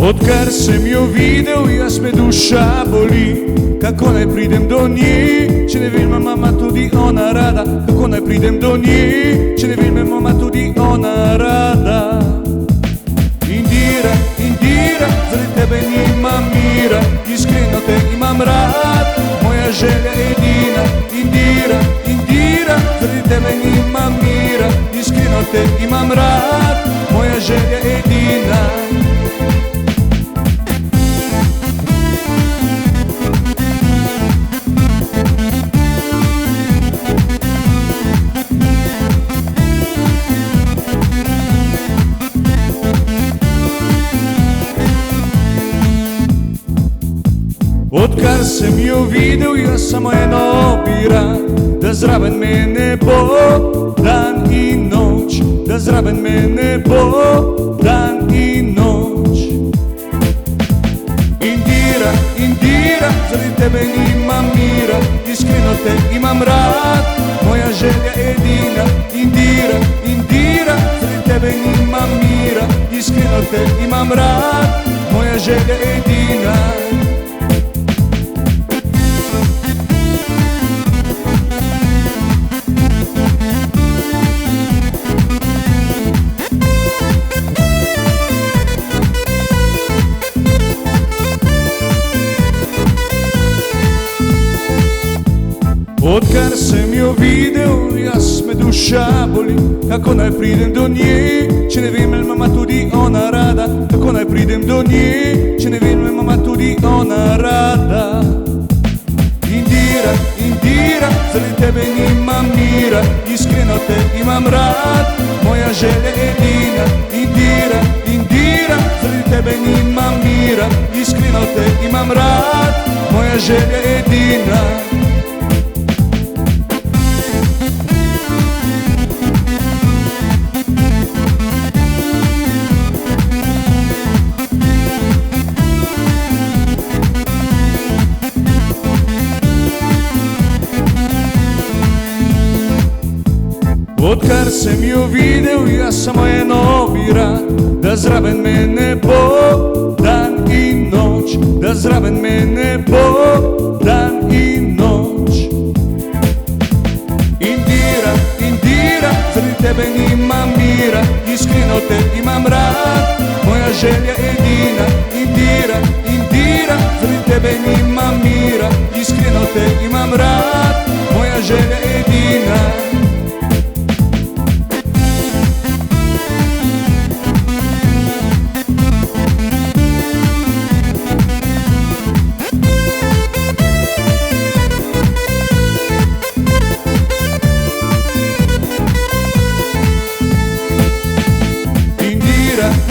Odkar sem jo videl, jaz me duša boli. Kako naj pridem do nje, če ne vem, mama tudi ona rada. Kako naj pridem do nje, če ne vem, mama tudi ona rada. Indira, Indira, zaradi tebe nimam mira, iskreno te imam rad, moja želja edina. Indira, Indira, zaradi tebe nimam mira, iskreno te imam rad, moja želja edina. Odkar sem jo videl, jaz samo eno bi rad, da zraven mene bo dan in noč, da zraven mene bo dan in noč. Indira, Indira, zaradi tebe nimam mira, iskreno te imam rad, moja želja edina. Indira, Indira, zaradi tebe nimam mira, iskreno te imam rad, moja želja edina. Odkar sem jo videl, jaz me duša boli. Kako naj pridem do nje, če ne vem, ali mama tudi ona rada. Kako naj pridem do nje, če ne vem, ali mama tudi ona rada. Indira, Indira, zaradi tebe nimam mira, iskreno te imam rad, moja želja edina. Indira, Indira, zaradi tebe nimam mira, iskreno te imam rad, moja želja edina. Odkar sem jo videl, jaz samo eno bi rad, da zraven mene bo dan in noč, da zraven mene bo dan in noč. Indira, Indira, zaradi tebe nimam mira, iskreno te imam rad, moja želja edina. Indira, Indira, zaradi tebe nimam mira, iskreno te imam rad, moja želja edina.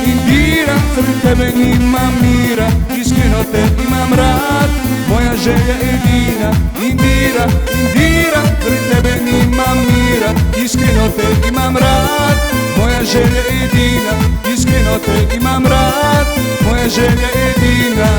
Indira, zaradi tebe nimam mira, iskreno te imam rad, moja želja edina. Indira, Indira, zaradi tebe nimam mira, iskreno te imam rad, moja želja edina. Iskreno te imam rad, moja želja edina.